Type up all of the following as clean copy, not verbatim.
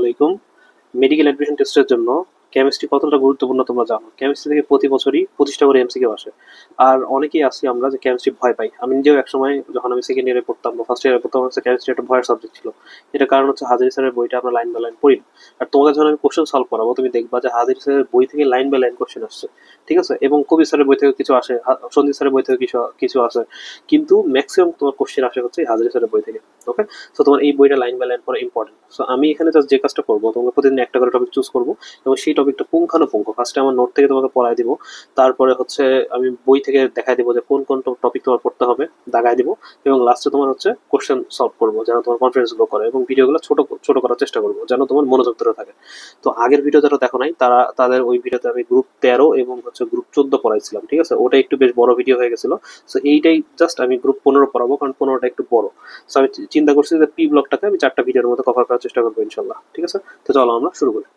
আলাইকুম। Medical admission টেস্টের জন্য কেমিস্ট্রি কতটা গুরুত্বপূর্ণ তোমরা জানো। কেমিস্ট্রি থেকে প্রতি বছরই 25টা করে এমসিকিউ আসে। আর অনেকেই আছি আমরা যে কেমিস্ট্রি ভয় পাই। আমি নিজেও একসময় যখন আমি সেকেন্ড ইয়ারে পড়তাম বা ফার্স্ট ইয়ারে পড়তাম, হচ্ছে কেমিস্ট্রি একটা ভয়ের সাবজেক্ট ছিল। এটার কারণ হচ্ছে হাজারি স্যারের বইটা আমরা লাইন বাই লাইন পড়ি না। আর তোমাকে যখন আমি কোশ্চেন সলভ করাবো, তুমি দেখবা যে হাজারি স্যারের বই থেকে লাইন বাই লাইন কোশ্চেন আসছে, ঠিক আছে? এবং কবি স্যারের বই থেকে কিছু আসে, সন্দীপ স্যারের বই থেকে কিছু কিছু আসে, কিন্তু ম্যাক্সিমাম তোমার কোশ্চেন আসে হচ্ছে হাজারি স্যারের বই থেকে। ওকে, সো তোমার এই বইটা লাইন বাই লাইন পড়া ইম্পর্টেন্ট। সো আমি এখানে জাস্ট যে কাজটা করবো, তোমাকে প্রতিদিন একটা করে টপিক চুজ করবো এবং সেই টপিকটা পুঙ্খানুপুঙ্খ ফার্স্টে আমার নোট থেকে তোমাকে পড়ায় দিব। তারপরে হচ্ছে আমি বই থেকে দেখাই দিব যে কোন কোন টপিক তোমার পড়তে হবে, দাগাই দিব। এবং লাস্টে তোমার হচ্ছে কোশ্চেন সলভ করবো যেন তোমার কনফিডেন্স গ্রো করে, এবং ভিডিওগুলো ছোট ছোট করার চেষ্টা করবো যেন তোমার মনোযোগ ধরে থাকে। তো আগের ভিডিও যারা দেখো নাই তাদের ওই ভিডিওতে আমি গ্রুপ 13 এবং হচ্ছে গ্রুপ 14 পড়াইছিলাম, ঠিক আছে? ওটা একটু বেশ বড় ভিডিও হয়ে গেছিল। সো এইটাই জাস্ট আমি গ্রুপ 15 পড়াবো, কারণ 15টা একটু বড়। সো আমি চিন্তা করছি যে পি ব্লকটাকে আমি 4টা ভিডিওর মধ্যে কভার করার চেষ্টা করবো ইনশাল্লাহ, ঠিক আছে? তো চলো আমরা শুরু করি।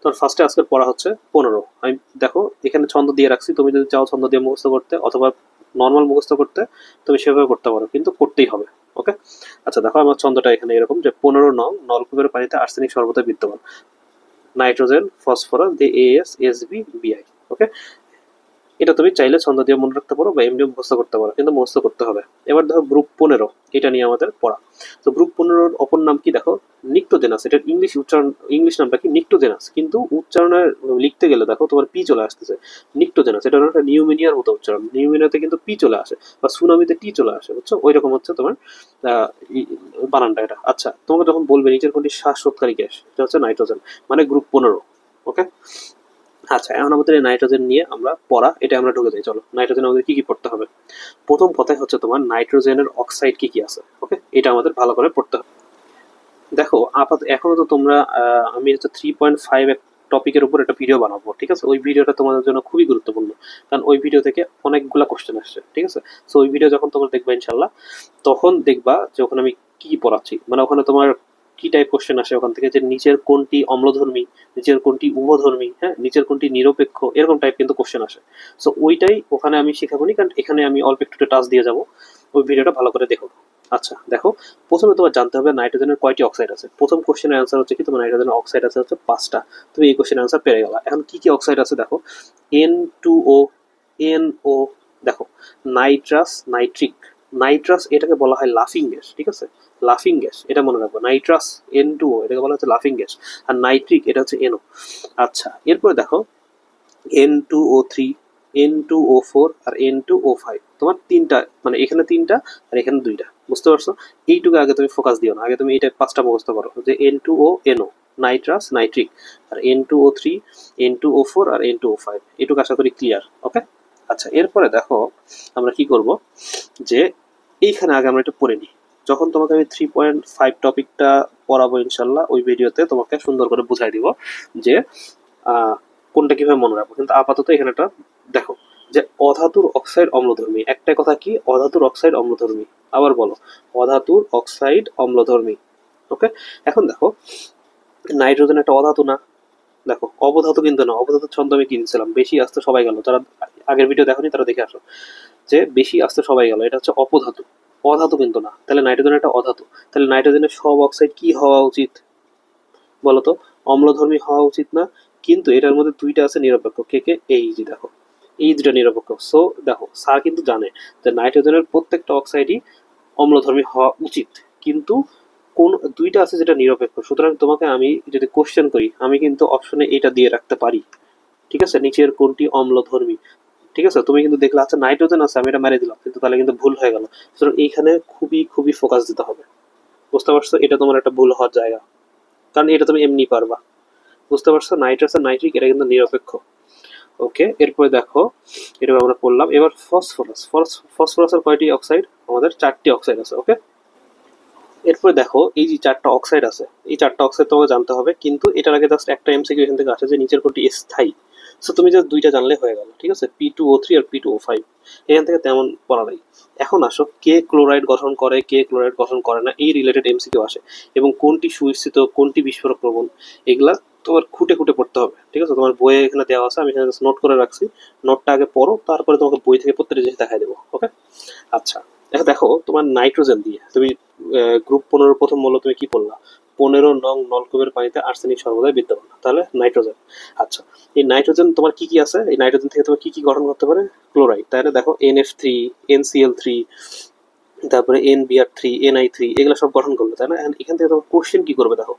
তো ফার্স্টে আজকে পড়া হচ্ছে 15। আমি দেখো এখানে ছন্দ দিয়ে রাখছি, তুমি যদি চাও ছন্দ দিয়ে মুখস্থ করতে অথবা নর্মাল মুখস্থ করতে তুমি সেভাবে করতে পারো, কিন্তু করতেই হবে। ওকে, আচ্ছা দেখো আমার ছন্দটা এখানে এরকম যে 15 নং, নলকূপের পানিতে আর্সেনিক সর্বদা বিদ্যমান, নাইট্রোজেন ফসফরাস দিয়ে AS SB BI। ওকে, এটা তুমি চাইলে ছন্দ দিয়ে মনে রাখতে পারো বা এমনি মুখস্থ করতে পারো, কিন্তু মুখস্থ করতে হবে। এবার দেখো গ্রুপ 15, এটা নিয়ে আমাদের পড়া। তো গ্রুপ 15-র অপর নাম কি দেখো? নিক্টোজেনাস। এটার ইংলিশ উচ্চারণ, ইংলিশ নামটা কি? নিক্টোজেনাস। কিন্তু উচ্চারণে লিখতে গেলে দেখো তোমার পি চলে আসতেছে। নিক্টোজেনাস এটা একটা নিউমিনিয়ার মতো উচ্চারণ, নিউমিনিয়াতে কিন্তু পি চলে আসে বা সুনামিতে টি চলে আসে, বুঝছো? ওই রকম হচ্ছে তোমার আহ, বানানটা এটা। আচ্ছা, তোমাকে যখন বলবে নিচের কোনটি শ্বাসরোধকারী গ্যাস, এটা হচ্ছে নাইট্রোজেন, মানে গ্রুপ 15। ওকে, আচ্ছা এখন আমাদের এই নাইট্রোজেন নিয়ে আমরা পড়া, এটা আমরা ঢুকে যাই। চলো, নাইট্রোজেন আমাদের কি কি পড়তে হবে। প্রথম কথাই হচ্ছে তোমার নাইট্রোজেনের অক্সাইড কি কি আছে। ওকে, এটা আমাদের ভালো করে পড়তে হবে। দেখো আপাতত এখনো তো তোমরা আমি হচ্ছে 3.5 টপিকের উপর একটা ভিডিও বানাবো, ঠিক আছে? ওই ভিডিওটা তোমাদের জন্য খুবই গুরুত্বপূর্ণ, কারণ ওই ভিডিও থেকে অনেকগুলা কোশ্চেন আসছে, ঠিক আছে? সো ওই ভিডিও যখন তোমরা দেখবা ইনশাল্লাহ, তখন দেখবা যে ওখানে আমি কি কি পড়াচ্ছি। মানে ওখানে তোমার কি টাইপ কোশ্চেন আসে ওখান থেকে, যে নিচের কোনটি অম্লধর্মী, নিচের কোনটি উভধর্মী, হ্যাঁ, নিচের কোনটি নিরপেক্ষ, এরকম টাইপ কিন্তু কোশ্চেন আসে। সো ওইটাই ওখানে আমি শেখাবো নি, কারণ এখানে আমি অল্প একটু টাচ দিয়ে যাবো। ওই ভিডিওটা ভালো করে দেখো। আচ্ছা দেখো, প্রথমে তোমার জানতে হবে নাইট্রোজেনের কয়টি অক্সাইড আছে। প্রথম কোশ্চেনের অ্যান্সার হচ্ছে কি, তোমার নাইট্রোজেনের অক্সাইড আছে হচ্ছে 5টা। তুমি এই কোশ্চেনের অ্যান্সার পেরে গেলা। এখন কি কি অক্সাইড আছে দেখো? N2O, NO, দেখো নাইট্রাস, নাইট্রিক। নাইট্রাস এটাকে বলা হয় লাফিং গ্যাস, ঠিক আছে? লাফিং গ্যাস, এটা মনে রাখবো। নাইট্রাস N2O এটাকে বলা হচ্ছে লাফিং গ্যাস, আর নাইট্রিক এটা হচ্ছে NO। আচ্ছা এরপরে দেখো N2O3, N2O4 আর N2O5, তোমার তিনটা, মানে এখানে তিনটা আর এখানে দুইটা, বুঝতে পারছো? এইটুকু আগে তুমি ফোকাস দিও না, আগে তুমি এটা 5টা মুখস্থ করো, যে N2O, NO, নাইট্রাস, নাইট্রিক, আর N2O3, N2O4 আর N2O5। এটুকু আশা করি ক্লিয়ার। ওকে, আচ্ছা এরপরে দেখো আমরা কি করব, যে এইখানে আগে আমরা একটু পড়ে নিই। যখন তোমাকে আমি 3.5 টপিকটা পড়াবো ইনশাল্লাহ, ওই ভিডিওতে তোমাকে সুন্দর করে বুঝাই দিব যে কোনটা কিভাবে মনে রাখবো। কিন্তু আপাতত এখানে একটা দেখো, যে অধাতুর অক্সাইড অম্লধর্মী। একটা কথা কি, অধাতুর অক্সাইড অম্লধর্মী। আবার বলো, অধাতুর অক্সাইড অম্লধর্মী। ওকে, এখন দেখো নাইট্রোজেন একটা অধাতু না? দেখো অবধাতু কিন্তু না, অবধাতু ছন্দ আমি কিনছিলাম। বেশি আসতে সবাই গেল, যারা আগের ভিডিও দেখোনি তারা দেখে আসো, যে বেশি আসতে সবাই গেল, এটা হচ্ছে অপধাতু, অধাতু কিন্তু না। তাহলে নাইট্রোজেন একটা অধাতু, তাহলে নাইট্রোজেনের সব অক্সাইড কি হওয়া উচিত বলতো? অম্লধর্মী হওয়া উচিত না? কিন্তু এটার মধ্যে দুইটা আছে নিরপেক্ষ। কে কে? এই যে দেখো, এই দুটা নিরপেক্ষ। সো দেখো স্যার কিন্তু জানে যে নাইট্রোজেনের প্রত্যেকটা অক্সাইডই অম্লধর্মী হওয়া উচিত, কিন্তু কোন দুইটা আছে যেটা নিরপেক্ষ। সুতরাং তোমাকে আমি যদি কোশ্চেন করি, আমি কিন্তু অপশনে এটা দিয়ে রাখতে পারি, ঠিক আছে? নিচের কোনটি অম্লধর্মী, ঠিক আছে? তুমি কিন্তু দেখলে আচ্ছা নাইট্রোজেন আছে, আমি এটা মেরে দিলাম, কিন্তু তাহলে কিন্তু ভুল হয়ে গেল। সুতরাং এইখানে খুবই খুবই ফোকাস দিতে হবে, বুঝতে পারছো? এটা তোমার একটা ভুল হওয়ার জায়গা, কারণ এটা তুমি এমনি পারবা, বুঝতে পারছো? নাইট্রাস আর নাইট্রিক এটা কিন্তু নিরপেক্ষ। ওকে, এরপরে দেখো, এটা আমরা পড়লাম। এবার ফসফরাস। ফসফরাসের কয়টি অক্সাইড? আমাদের 4টি অক্সাইড আছে। ওকে, এরপরে দেখো এই যে 4টা অক্সাইড আছে, এই 4টা অক্সাইড তোমাকে জানতে হবে, কিন্তু এটার আগে জাস্ট একটা এমসিকিউ এখান থেকে আসে যে নিচের কোনটি স্থায়ী। সো তুমি জাস্ট দুইটা জানলে হয়ে গেল, ঠিক আছে? P2O3 আর P2O5। এখান থেকে তেমন পড়া নাই। এখন আসো, কে ক্লোরাইড গঠন করে, কে ক্লোরাইড গঠন করে না, এই রিলেটেড এমসিকিউ আসে। এবং কোনটি সুস্থিত, কোনটি বিস্ফোরক প্রবণ, এগুলা তোমার খুঁটে খুঁটে পড়তে হবে, ঠিক আছে? তোমার বইয়ে এখানে দেওয়া আছে, আমি এখানে নোট করে রাখছি। নোটটা আগে পড়ো, তারপরে তোমাকে বই থেকে প্রত্যেকটা জিনিস দেখাই দেবো। ওকে, আচ্ছা দেখো তোমার নাইট্রোজেন দিয়ে তুমি গ্রুপ 15 প্রথম মূল্য তুমি কি পড়লা? 15 নং নলকূপের পানিতে আর্সেনিক সর্বদাই বিদ্যমান, তাহলে নাইট্রোজেন। আচ্ছা, এই নাইট্রোজেন তোমার কি কি আছে, এই নাইট্রোজেন থেকে তোমার কি কি গঠন করতে পারে? ক্লোরাইড, তাহলে দেখো NF3, NCl3, তারপরে NBr3, NI3, এগুলো সব গঠন করলো, তাই না? এখান থেকে তোমার কোশ্চেন কি করবে দেখো,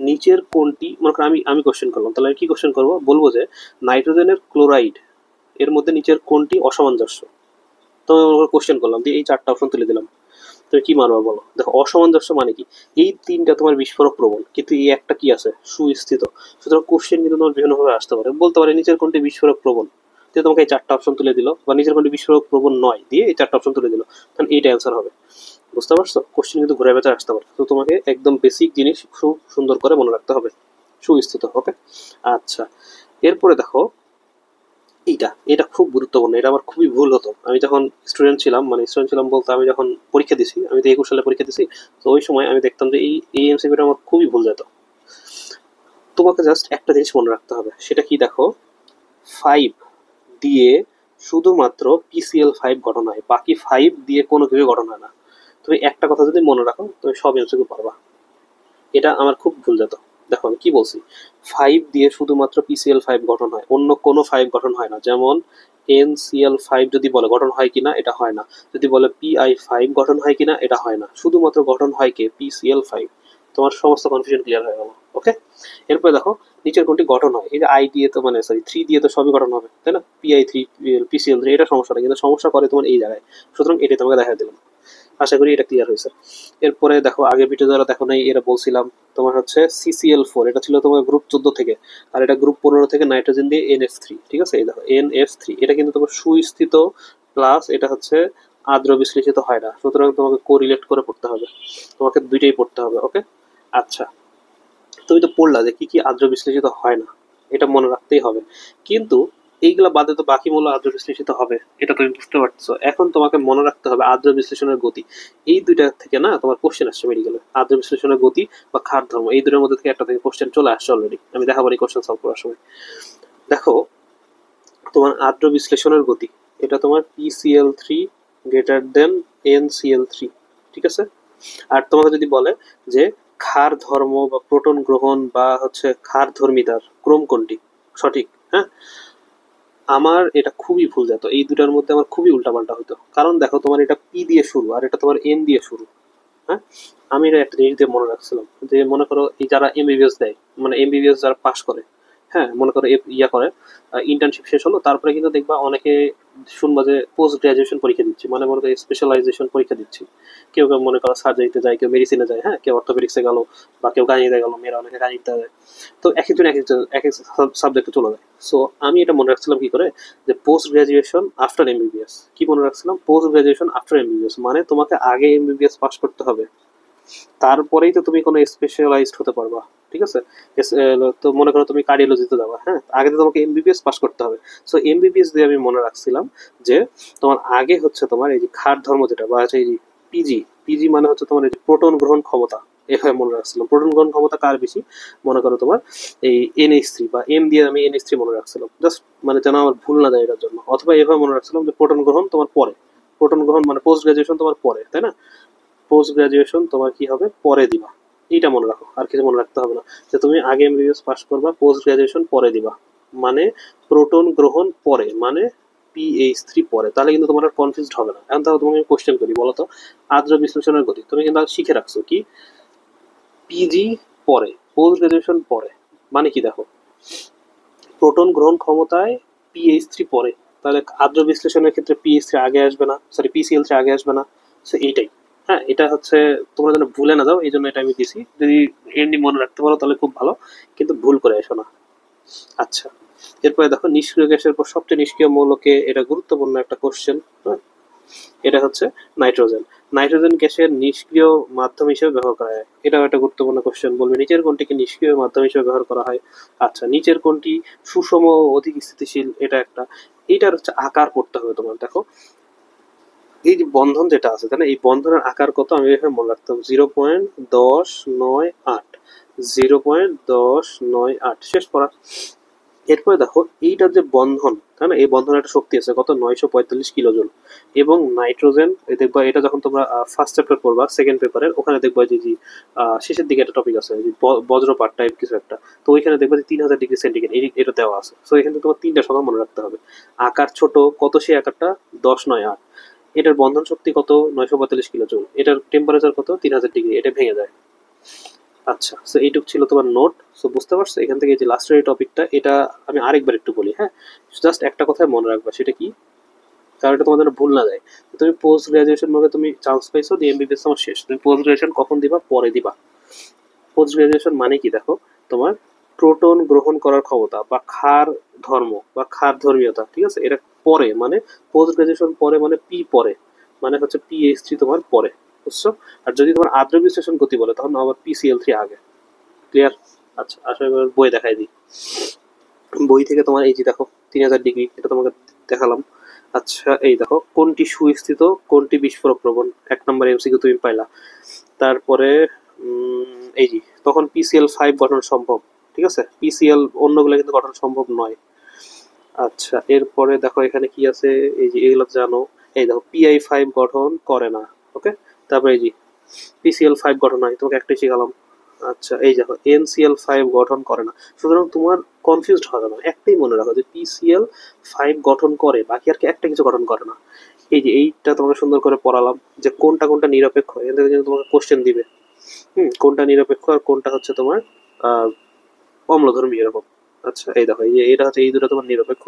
নিচের কোনটি, মনে করো আমি কোশ্চেন করলাম, তাহলে আমি কি কোশ্চেন করবো, বলবো যে নাইট্রোজেনের ক্লোরাইড এর মধ্যে নিচের কোনটি অসামঞ্জস্য। তো কোশ্চেন করলাম, দিয়ে এই 4টা অপশন তুলে দিলাম, তুমি কি মানবা বলো? দেখো, অসামঞ্জস্য মানে কি, এই 3টা তোমার বিস্ফোরক প্রবণ, কিন্তু এই একটা কি আছে, সুস্থিত। সুতরাং কোশ্চেন কিন্তু তোমার বিভিন্নভাবে আসতে পারে, বলতে পারে নিচের কোনটি বিস্ফোরক প্রবণ, দিয়ে তোমাকে এই 4টা অপশন তুলে দিল, বা নিচের কোনটি বিস্ফোরক প্রবণ নয় দিয়ে এই 4টা অপশন তুলে দিল, তাহলে এইটা অ্যান্সার হবে। বুঝতে পারছো? কোশ্চেন কিন্তু ঘুরে বেঁচে আসতে পারে, তো তোমাকে একদম বেসিক জিনিস খুব সুন্দর করে মনে রাখতে হবে, সুস্থিত। ওকে, আচ্ছা, এরপরে দেখো, এইটা এটা খুব গুরুত্বপূর্ণ, এটা আমার খুবই ভুল হতো আমি যখন স্টুডেন্ট ছিলাম, মানে স্টুডেন্ট ছিলাম বলতে আমি যখন পরীক্ষা দিছি, আমি তো 21 সালে পরীক্ষা দিছি, তো ওই সময় আমি দেখতাম যে এই এমসিকিউটা আমার খুবই ভুল যেত। তোমাকে জাস্ট একটা জিনিস মনে রাখতে হবে, সেটা কি দেখো, 5 দিয়ে শুধুমাত্র PCl5 গঠন হয়, বাকি 5 দিয়ে কোনো কিছু গঠন হয় না। তুমি একটা কথা যদি মনে রাখো, তুমি সব এমসিকিউ পারবা। এটা আমার খুব ভুল যেত। দেখো আমি কি বলছি, 5 দিয়ে শুধুমাত্র PCl5 গঠন হয়, অন্য কোনো 5 গঠন হয় না। যেমন NCl5 যদি বলে গঠন হয় কিনা, এটা হয় না। যদি বলে Pi5 গঠন হয় কিনা, এটা হয় না। শুধুমাত্র গঠন হয় কে, PCl5। তোমার সমস্ত কনফিউশন ক্লিয়ার হয়ে গেল। ওকে, এরপরে দেখো, নিচের কোনটি গঠন হয়, এই যে আই দিয়ে তো, মানে সরি 3 দিয়ে তো সবই গঠন হবে, তাই না? Pi3, PCl3, এটা সমস্যা না, কিন্তু সমস্যা করে তোমার এই জায়গায়। সুতরাং এটাই তোমাকে দেখা দিলাম, আশা করি এটা ক্লিয়ার হয়েছে। এরপরে দেখো, আগে ভিডিও যারা দেখো নাই, এরা বলছিলাম তোমার হচ্ছে CCl4, এটা ছিল তোমার গ্রুপ 14 থেকে, আর এটা গ্রুপ 15 থেকে নাইট্রোজেন দিয়ে NF3। ঠিক আছে, এই দেখো NF3, এটা কিন্তু তোমার সুস্থিত, প্লাস এটা হচ্ছে আদ্র বিশ্লেষিত হয় না, সুতরাং তোমাকে কোরিলেট করে পড়তে হবে, তোমাকে দুইটাই পড়তে হবে। ওকে, আচ্ছা, তুমি তো পড়লা যে কি কি আদ্র বিশ্লেষিত হয় না, এটা মনে রাখতেই হবে, কিন্তু এইগুলা বাদে তো বাকি মূল্য আদ্র বিশ্লেষিত হবে, এটা তুমি বুঝতে পারছো। এখন তোমাকে মনে রাখতে হবে আদ্র বিশ্লেষণের গতি, এই দুইটা থেকে না তোমার কোশ্চেন আসছে মেডিকেলে, আদ্র বিশ্লেষণের গতি বা ক্ষার ধর্ম, এই দুটোর মধ্যে থেকে একটা থেকে কোশ্চেন চলে আসছে অলরেডি, আমি দেখাবো এই কোশ্চেন সলভ করার সময়। দেখো, তোমার আদ্র বিশ্লেষণের গতি, এটা তোমার PCl3 গ্রেটার দেন NCl3, ঠিক আছে? আর তোমাকে যদি বলে যে ক্ষার ধর্ম বা প্রোটন গ্রহণ বা হচ্ছে ক্ষার ধর্মিতার ক্রম কোনটি সঠিক, হ্যাঁ, আমার এটা খুবই ভুল যেত, এই দুটার মধ্যে আমার খুবই উল্টাপাল্টা হতো। কারণ দেখো, তোমার এটা পি দিয়ে শুরু আর এটা তোমার এন দিয়ে শুরু, হ্যাঁ। আমি এটা একটা জিনিস দিয়ে মনে রাখছিলাম, যে মনে করো এই যারা এমবিবিএস দেয়, মানে এমবিবিএস যারা পাশ করে, হ্যাঁ, মনে করো ইয়া করে, ইন্টার্নশিপ শেষ হলো, তারপরে কিন্তু দেখবা অনেকে শুনবা যে পোস্ট গ্রাজুয়েশন পরীক্ষা দিচ্ছি, মানে মনে করো স্পেশালাইজেশন পরীক্ষা দিচ্ছি। কেউ কেউ মনে করো সার্জারিতে যায়, কেউ মেডিসিনে যায়, হ্যাঁ, কেউ অর্থোপেডিক্সে গেল, বা কেউ গাড়িতে গেল, মেয়েরা অনেকে গাড়িতে যায়। তো এক একজন এক এক সাবজেক্টে চলে যায়। সো আমি এটা মনে রাখছিলাম কি করে, যে পোস্ট গ্রাজুয়েশন আফটার এমবিবিএস। কি মনে রাখছিলাম, পোস্ট গ্রাজুয়েশন আফটার এমবিবিএস, মানে তোমাকে আগে এমবিবিএস পাস করতে হবে, তারপরেই তো তুমি কোনো স্পেশালাইজড হতে পারবা। ঠিক আছে, তো মনে করো তুমি কার্ডিওলজিতে যাবা, হ্যাঁ, আগে তো তোমাকে এমবিবিএস পাস করতে হবে। সো এমবিবিএস দিয়ে আমি মনে রাখছিলাম যে তোমার আগে হচ্ছে তোমার এই যে ক্ষার ধর্ম যেটা, বা হচ্ছে এই যে পিজি, পিজি মানে হচ্ছে তোমার এই যে প্রোটন গ্রহণ ক্ষমতা, এভাবে মনে রাখছিলাম। প্রোটন গ্রহণ ক্ষমতা কার বেশি, মনে করো তোমার এই NH3, বা এম দিয়ে আমি NH3 মনে রাখছিলাম, জাস্ট মানে যেন আমার ভুল না যায় এটার জন্য। অথবা এভাবে মনে রাখছিলাম যে প্রোটন গ্রহণ তোমার পরে, প্রোটন গ্রহণ মানে পোস্ট গ্রাজুয়েশন তোমার পরে, তাই না? পোস্ট গ্রাজুয়েশন তোমার কি হবে, পরে দিবা। এইটা মনে রাখো, আর কিছু মনে রাখতে হবে না, যে তুমি আগে এমবিবিএস পাস করবা, পোস্ট গ্রাজুয়েশন পরে দিবা, মানে প্রোটন গ্রহণ পরে, মানে PH3 পরে, তাহলে কিন্তু তোমার আর কনফিউজড হবে না। এখন তাহলে তোমাকে কোশ্চেন করি, বলো তো, আদ্র বিশ্লেষণের গতি তুমি কিন্তু শিখে রাখছো কি, পিজি পরে, পোস্ট গ্রাজুয়েশন পরে, মানে কি দেখো, প্রোটন গ্রহণ ক্ষমতায় PH3 পরে, তাহলে আদ্র বিশ্লেষণের ক্ষেত্রে PH3 আগে আসবে না, সরি PCl3 আগে আসবে না। সো এইটাই, হ্যাঁ, এটা হচ্ছে তোমরা যেন ভুলে না যাও, এই জন্য এটা আমি দিছি। যদি এমনি মনে রাখতে পারো তাহলে খুব ভালো, কিন্তু ভুল করে এসো না। আচ্ছা, এরপরে দেখো, নিষ্ক্রিয় গ্যাসের পর সবচেয়ে নিষ্ক্রিয় মৌলকে, এটা গুরুত্বপূর্ণ একটা কোশ্চেন, হ্যাঁ, এটা হচ্ছে নাইট্রোজেন। নাইট্রোজেন গ্যাসের নিষ্ক্রিয় মাধ্যম হিসেবে ব্যবহার করা হয়, এটাও একটা গুরুত্বপূর্ণ কোশ্চেন, বলবে নিচের কোনটিকে নিষ্ক্রিয় মাধ্যম হিসেবে ব্যবহার করা হয়। আচ্ছা, নিচের কোনটি সুষম ও অধিক স্থিতিশীল, এটা একটা, এইটার হচ্ছে আকার পড়তে হবে তোমার। দেখো, এই যে বন্ধন যেটা আছে, তাই না, এই বন্ধনের আকার কত, আমি এখানে মনে রাখতাম 0.1098, 0.1098, শেষ পড়া। এরপরে দেখো এইটার যে বন্ধন, তাই না, এই বন্ধনের একটা শক্তি আছে কত, 945 কিলোজুল। এবং নাইট্রোজেন দেখবা, এটা যখন তোমরা ফার্স্ট চ্যাপ্টার পড়বা সেকেন্ড পেপারের, ওখানে দেখবা যে শেষের দিকে একটা টপিক আছে যে বজ্রপাত টাইপ কিছু একটা। তো ওইখানে দেখবা যে 3000 ডিগ্রি সেন্টিগ্রেড এটা দেওয়া আছে। তো এখানে তোমার তিনটা সংখ্যা মনে রাখতে হবে। আকার ছোট কত, সেই আকারটা 10, 9, 8। এটার বন্ধন শক্তি কত, 945 কিলোজুল। এটার টেম্পারেচার কত, 3000 ডিগ্রি। এটা ভেঙে যায়। আচ্ছা, সো এইটুক ছিল তোমার নোট। সো বুঝতে পারছো এখান থেকে যে লাস্টের এই টপিকটা, এটা আমি আরেকবার একটু বলি, হ্যাঁ। জাস্ট একটা কথাই মনে রাখবা, সেটা কি, কারণ এটা তোমাদের ভুল না যায়। তুমি পোস্ট গ্রাজুয়েশন ভাবে তুমি চান্স পাইছো, দিয়ে এমবিবিএস তোমার শেষ, তুমি পোস্ট গ্রাজুয়েশন কখন দিবা, পরে দিবা। পোস্ট গ্রাজুয়েশন মানে কি দেখো, তোমার প্রোটন গ্রহণ করার ক্ষমতা বা ক্ষার ধর্ম বা ক্ষার ধর্মীয়তা, ঠিক আছে, এটা পরে মানে পোস্ট গ্রাজুয়েশন পরে মানে পি পরে, মানে হচ্ছে পিএইচ3 তোমার পরে, বুঝছো। আর যদি তোমার আদ্র বিশ্লেষণ গতি বলে তখন আবার পিসিএল3 আগে। ক্লিয়ার? আচ্ছা, আসলে এবার বই দেখাই দিই। বই থেকে তোমার এই যে দেখো 3000 ডিগ্রি, এটা তোমাকে দেখালাম। আচ্ছা, এই দেখো কোনটি সুস্থিত, কোনটি বিস্ফোরক প্রবণ, 1 নম্বর এমসিকিউ তুমি পাইলা। তারপরে এই যে তখন পিসিএল5 গঠন সম্ভব, ঠিক আছে, পিসিএল অন্যগুলো কিন্তু গঠন সম্ভব নয়। আচ্ছা, এরপরে দেখো এখানে কি আছে, এই যে এগুলো জানো। এই দেখো পিআই5 গঠন করে না। ওকে, তারপরে এই যে পিসিএল5 গঠন হয়, তোমাকে একটাই শিখালাম। আচ্ছা, এই দেখো এনসিএল5 গঠন করে না। সুতরাং তোমার কনফিউজড হবে না, একটাই মনে রাখো যে পিসিএল5 গঠন করে, বাকি আর কি একটা কিছু গঠন করে না। এই যে এইটা তোমাকে সুন্দর করে পড়ালাম যে কোনটা কোনটা নিরপেক্ষ, এখান থেকে কিন্তু তোমাকে কোশ্চেন দিবে। কোনটা নিরপেক্ষ আর কোনটা হচ্ছে তোমার আহ অম্লধর্মী এরকম। আচ্ছা, এই দেখো এই যে এটা হচ্ছে, এই দুটো তোমার নিরপেক্ষ।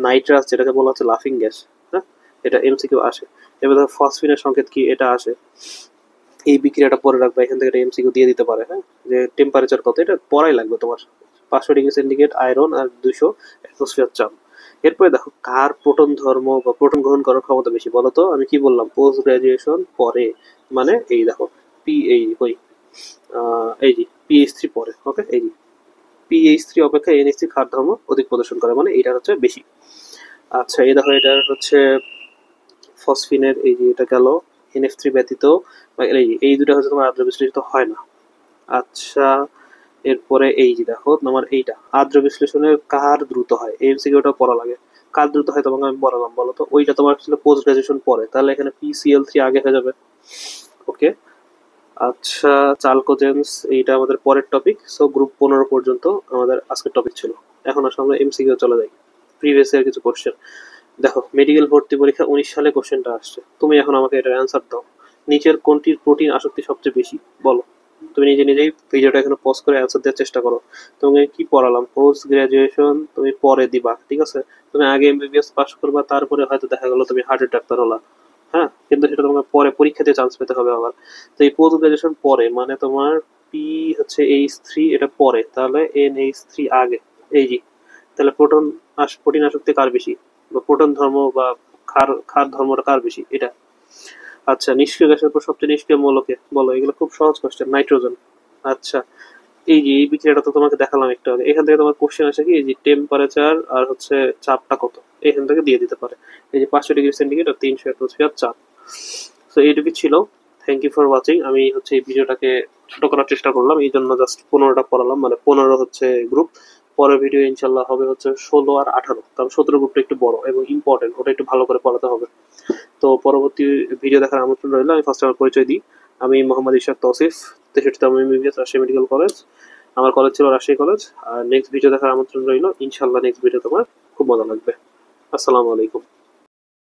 নাইট্রাস যেটাকে বলা হচ্ছে লাফিং গ্যাস, হ্যাঁ, এটা এমসিকিউ আসে। এবার দেখো ফসফিনের সংকেত কি, এটা আসে। এই বিক্রিয়াটা পরে রাখবা, এখান থেকে একটা এমসিকিউ দিয়ে দিতে পারে, হ্যাঁ, যে টেম্পারেচার কত, এটা পড়াই লাগবে তোমার। 500 ডিগ্রি সেন্টিগ্রেড আয়রন আর 200 অ্যাটমসফিয়ার চাপ। এরপরে দেখো কার প্রোটন ধর্ম বা প্রোটন গ্রহণ করার ক্ষমতা বেশি বলো তো। আমি কি বললাম, পোস্ট গ্রাজুয়েশন পরে, মানে এই দেখো পি এই ওই এই যে পিএইচ3 পরে। ওকে, এই যে পিএইচ3 অপেক্ষা এনএইচ3 ক্ষার ধর্ম অধিক প্রদর্শন করে, মানে এইটা হচ্ছে বেশি। আচ্ছা, এই দেখো এটা হচ্ছে ফসফিনের, এই যে এটা গেল এনএফ3 ব্যতীত, এই দুটো হচ্ছে তোমার আদ্র বিশ্লেষিত হয় না। আচ্ছা, এরপরে এই যে দেখো তোমার এইটা আদ্র বিশ্লেষণের কার দ্রুত হয়, এই এমসিকিউটা পড়া লাগে। কার দ্রুত হয় তোমাকে আমি বলালাম, বলো তো। ওইটা তোমার ছিল পোস্ট গ্রাজুয়েশন পরে, তাহলে এখানে পিসিএল3 আগে হয়ে যাবে। ওকে। আচ্ছা, চালকোজেন্স এইটা আমাদের পরের টপিক। সো গ্রুপ 15 পর্যন্ত আমাদের আজকের টপিক ছিল। এখন আসলে আমরা এমসিকিউ চলে যাই, প্রিভিয়াস ইয়ার কিছু কোশ্চেন। দেখো মেডিকেল ভর্তি পরীক্ষা 19 সালে কোশ্চেনটা আসছে, তুমি এখন আমাকে এটার অ্যান্সার দাও। নিচের কোনটির প্রোটিন আসক্তি সবচেয়ে বেশি, বলো। তুমি নিজে নিজেই ভিডিওটা এখানে পজ করে অ্যান্সার দেওয়ার চেষ্টা করো। তোমাকে কি পড়ালাম, পোস্ট গ্রাজুয়েশন তুমি পরে দিবা, ঠিক আছে। তুমি আগে এমবিবিএস পাস করবা, তারপরে হয়তো দেখা গেলো তুমি হার্টের ডাক্তার হলা, হ্যাঁ, কিন্তু সেটা তোমাকে পরে পরীক্ষাতে চান্স পেতে হবে আবার। তো এই পোস্ট গ্রাজুয়েশন পরে মানে তোমার পি হচ্ছে এইচ3 এটা পরে, তাহলে এনএইচ3 আগে। এই যে তাহলে প্রোটিন আসক্তি কার বেশি, বা প্রোটন ধর্ম বা ক্ষার ক্ষার ধর্মটা কার বেশি, এটা। আচ্ছা, নিষ্ক্রিয় গ্যাসের পর সবচেয়ে নিষ্ক্রিয় মৌলকে বলো, এগুলো খুব সহজ কোশ্চেন, নাইট্রোজেন। আচ্ছা, এই যে এই বিক্রিয়াটা তো তোমাকে দেখালাম একটু আগে, এখান থেকে তোমার কোশ্চেন আসে কি, এই যে টেম্পারেচার আর হচ্ছে চাপটা কত, এখান থেকে দিয়ে দিতে পারে। এই যে 500 ডিগ্রি সেন্টিগ্রেড আর 300 অ্যাটমসফিয়ার চাপ। তো এইটুকু ছিল। Thank you for watching. আমি হচ্ছে এই ভিডিওটাকে ছোট করার চেষ্টা করলাম, এই জন্য জাস্ট 15টা পড়ালাম, মানে 15 হচ্ছে গ্রুপ। পরের ভিডিও ইনশাল্লাহ হবে হচ্ছে 16 আর 18, কারণ 17 গ্রুপটা একটু বড় এবং ইম্পর্টেন্ট, ওটা একটু ভালো করে পড়াতে হবে। তো পরবর্তী ভিডিও দেখার আমন্ত্রণ রইল। আমি ফার্স্ট আমার পরিচয় দিই, আমি মোহাম্মদ ইশাক তৌসিফ, 63তম এমবিবিএস রাজশাহী মেডিকেল কলেজ। আমার কলেজ ছিল রাজশাহী কলেজ। আর নেক্সট ভিডিও দেখার আমন্ত্রণ রইল, ইনশাল্লাহ নেক্সট ভিডিও তোমার খুব মজা লাগবে। আসসালামু আলাইকুম।